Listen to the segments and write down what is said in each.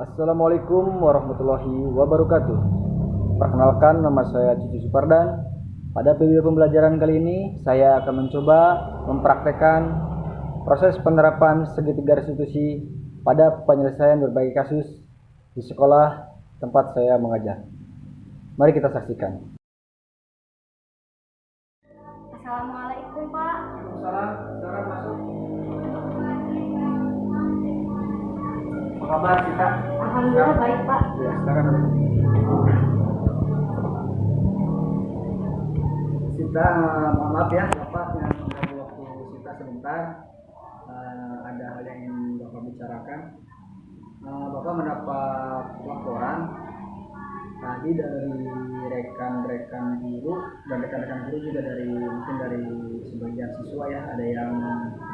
Assalamualaikum warahmatullahi wabarakatuh. Perkenalkan, nama saya Cici Supardan. Pada video pembelajaran kali ini, saya akan mencoba mempraktekkan proses penerapan segitiga restitusi pada penyelesaian berbagai kasus di sekolah tempat saya mengajar. Mari kita saksikan. Assalamualaikum, Pak. Salam, silakan masuk. Apa kabar, Cita? Alhamdulillah baik, Pak. Ya, silakan. Sita, mohon maaf ya, Bapak yang mengganggu waktu Sita sebentar. Ada hal yang ingin Bapak bicarakan. Bapak mendapat laporan tadi dari rekan-rekan guru dan rekan-rekan guru juga mungkin dari sebagian siswa ya, ada yang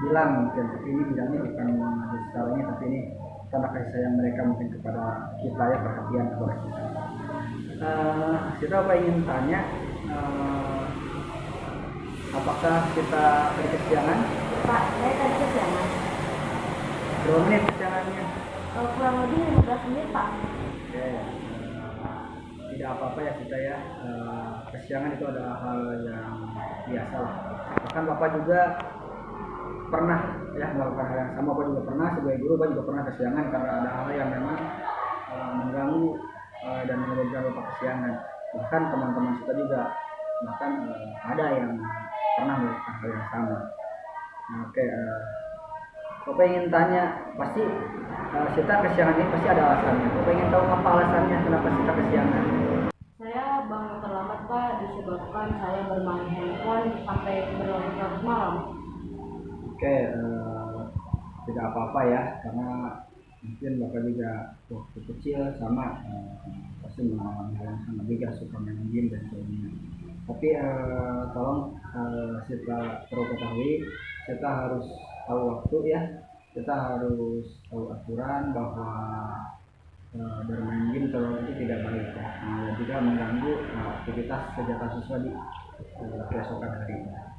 bilang mungkin tapi ini bilangnya bukan di sekolahnya, tapi ini karena kasih sayang mereka mungkin kepada kita ya, perhatian kepada kita. Kita apa ingin tanya, apakah kita ada kesiangan? Pak, saya tadi kesiangan. Berapa menit kesiangannya? Kurang lebih 15 menit, Pak. Oke, tidak apa-apa ya kita ya. Kesiangan itu adalah hal yang biasa lah. Bahkan Bapak juga pernah ya melakukan hal yang sama. Bapak juga pernah sebagai guru, Bapak juga pernah kesiangan karena ada hal yang memang mengganggu dan menyebabkan Bapak kesiangan. Bahkan teman-teman kita juga bahkan ada yang pernah melakukan hal yang sama. Oke, Bapak ingin tanya, pasti Sita kesiangan ini pasti ada alasannya. Bapak ingin tahu apa alasannya kenapa Sita kesiangan? Saya bangun terlambat, Pak, disebabkan saya bermain handphone sampai berlarut-larut malam. Oke, tidak apa-apa ya, karena mungkin Bapak juga waktu kecil sama pasti mengalami hal yang sama juga, suka main game dan sebagainya. Tapi tolong Sita perlu ketahui, kita harus tahu waktu ya, kita harus tahu aturan bahwa bermain game terlalu itu tidak baik ya, dan juga mengganggu aktivitas kegiatan siswa di keesokan harinya.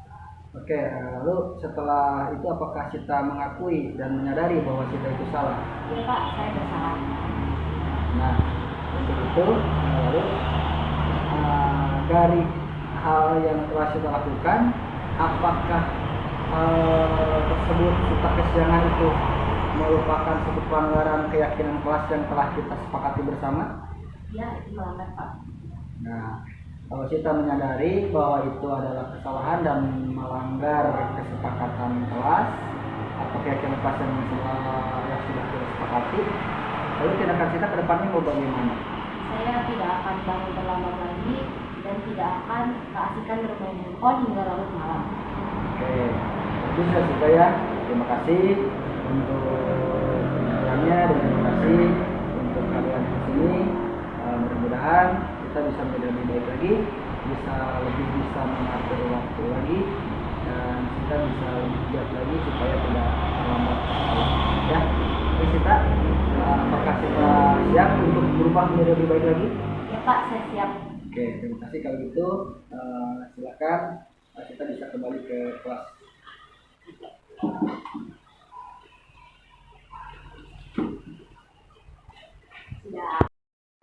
Oke, lalu setelah itu apakah Sita mengakui dan menyadari bahwa Sita itu salah? Ya, Pak, saya bersalah. Nah, untuk itu lalu dari hal yang telah Sita lakukan, apakah tersebut Sita kesiangan itu merupakan suatu pelanggaran keyakinan kelas yang telah kita sepakati bersama? Ya, itu melanggar, Pak. Nah, kalau Sita menyadari bahwa itu adalah kesalahan dan melanggar kesepakatan kelas atau keyakinan kelas yang sudah kita sepakati, lalu tindakan Sita ke depannya mau bagaimana? Saya tidak akan bangun terlambat lagi dan tidak akan keasikan bermain handphone hingga larut malam. Oke, itu sudah Sita ya. Terima kasih untuk penjelasannya dan terima kasih untuk kalian di sini. Mudah-mudahan kita bisa menjadi lebih baik lagi, lebih bisa mengatur waktu lagi, dan kita bisa lebih giat lagi supaya tidak terlambat ya. Oke Sita, apakah Sita siap untuk berubah menjadi lebih baik lagi? Ya, Pak, saya siap. Oke, terima kasih. Kalau gitu silakan kita bisa kembali ke kelas. Sudah.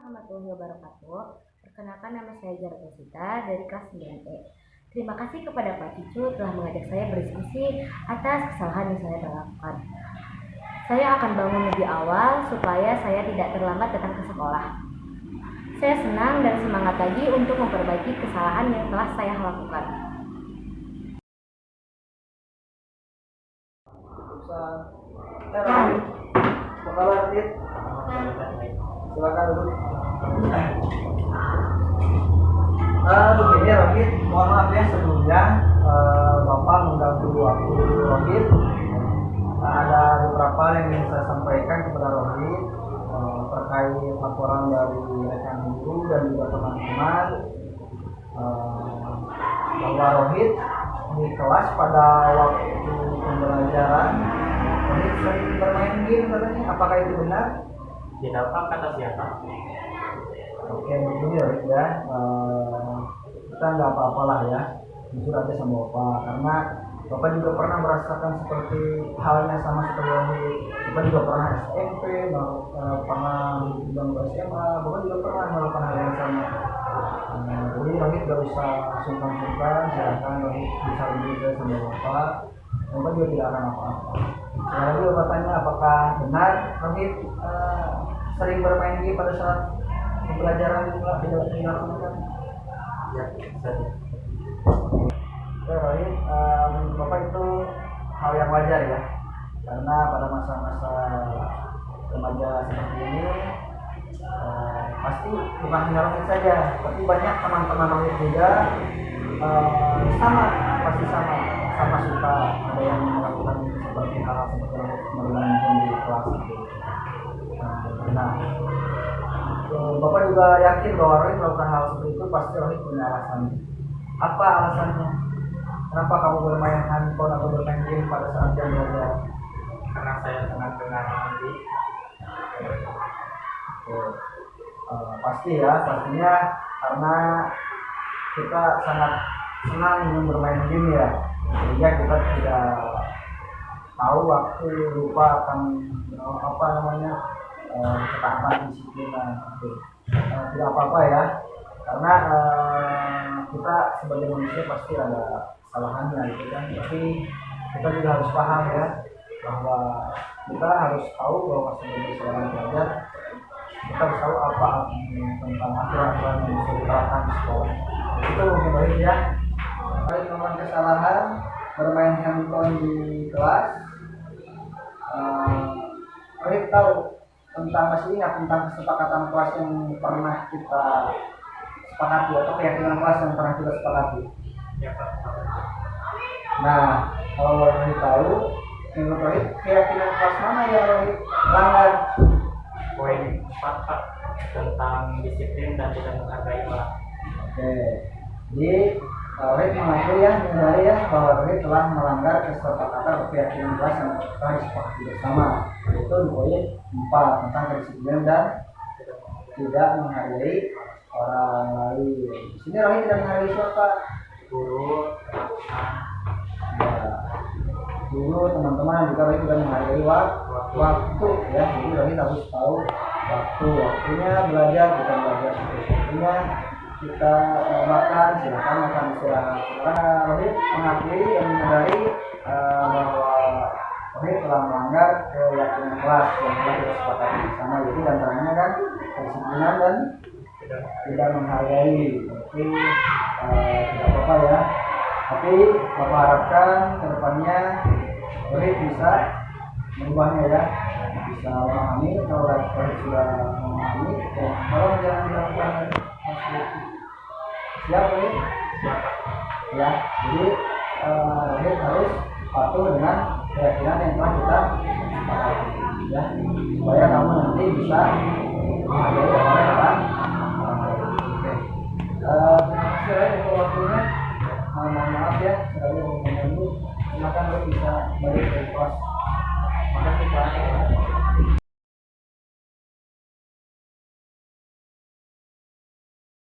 Warahmatullahi wabarakatuh. Perkenalkan, nama saya Jarod Sita dari kelas 9E. Terima kasih kepada Pak Cicu telah mengajak saya berdiskusi atas kesalahan yang saya lakukan. Saya akan bangun lebih awal supaya saya tidak terlambat datang ke sekolah. Saya senang dan semangat lagi untuk memperbaiki kesalahan yang telah saya lakukan. Apa kabar, Tit? Silakan duduk. Begini Rohit, mohon maaf ya sebelumnya Bapak mengganggu waktu Rohit. Ada beberapa hal yang ingin saya sampaikan kepada Rohit terkait laporan dari rekan guru dan juga teman-teman bahwa Rohit di kelas pada waktu pembelajaran Rohit sering bermain game katanya. Apakah itu benar? Tidak, Pak, kata siapa? Oke, begini ya, kita nggak apa-apalah ya, jujur aja sama Bapak, karena Bapak juga pernah merasakan seperti halnya sama seperti Rohit. Bapak juga pernah SMP, pernah bangku SMA, Bapak juga pernah melakukan hal yang sama. Jadi Rohit gak usah sungkan-sungkan, silakan Rohit bisa juga sama Bapak. Bapak juga tidak akan apa-apa. Sekali lagi Bapak tanya, apakah benar Rohit sering bermain game pada saat pembelajaran dilakukan? Ya, saja. Oke Rohit, menurut Bapak itu hal yang wajar ya, karena pada masa-masa remaja seperti ini pasti bukan hanya Rohit saja, tapi banyak teman-teman Rohit juga sama, pasti sama suka ada yang melakukan seperti hal seperti Rohit bermain di kelas itu. Nah, Bapak juga yakin bahwa Rohit melakukan hal seperti itu pasti Rohit punya alasan. Apa alasannya? Kenapa kamu bermain handphone atau bermain game pada saat jam belajar? Karena saya senang dengan mandi. Pasti ya, pastinya karena kita sangat senang ingin bermain game ya, sehingga kita tidak tahu waktu, lupa akan apa namanya ketaatan disiplinan. Tidak apa-apa ya, karena kita sebagai manusia pasti ada kesalahannya gitu kan, tapi kita juga harus paham ya bahwa kita harus tahu bahwa sebagai seorang pelajar kita harus tahu apa tentang aturan-aturan yang bisa diterapkan di sekolah. Itu mungkin Rohit ya. Rohit melakukan kesalahan bermain handphone di kelas. Rohit tahu tentang, masih ingat tentang kesepakatan kelas yang pernah kita sepakati atau keyakinan kelas yang pernah kita sepakati? Ya, Pak. Nah, kalau Rohit tahu, menurut Rohit keyakinan kelas mana yang Rohit langgar? Poin 4, Pak, tentang disiplin dan tidak menghargai orang. Oke, jadi Rohit mengakui ya, menyadari ya bahwa Rohit telah melanggar kesepakatan atau keyakinan kelas yang telah disepakati bersama, yaitu di poin 4 tentang kedisiplinan dan tidak menghargai orang lain. Di sini Rohit tidak menghargai siapa? Guru, Ya, dulu teman-teman juga Rohit tidak menghargai waktu ya, jadi Rohit harus tahu waktunya belajar, bukan belajar waktunya kita makan, silakan makan istirahat. Karena Rohit mengakui dan menyadari bahwa Rohit telah melanggar keyakinan kelas yang telah kita sepakati bersama, yaitu antaranya kan kedisiplinan dan tidak menghargai. Oke, tidak apa-apa ya. Tapi Bapak harapkan kedepannya Rohit bisa merubahnya ya, bisa memahami. Kalau Rohit sudah memahami, kalau jangan dilakukan siap Rohit? Ya, jadi Rohit harus patuh dengan keyakinan yang telah kita sepakati ya, supaya kamu nanti bisa menghargai orang-orang. Terima kasih untuk waktunya. Maaf ya, sekali mengganggu. Silakan Rohit bisa balik ke kelas. Makasih Pak.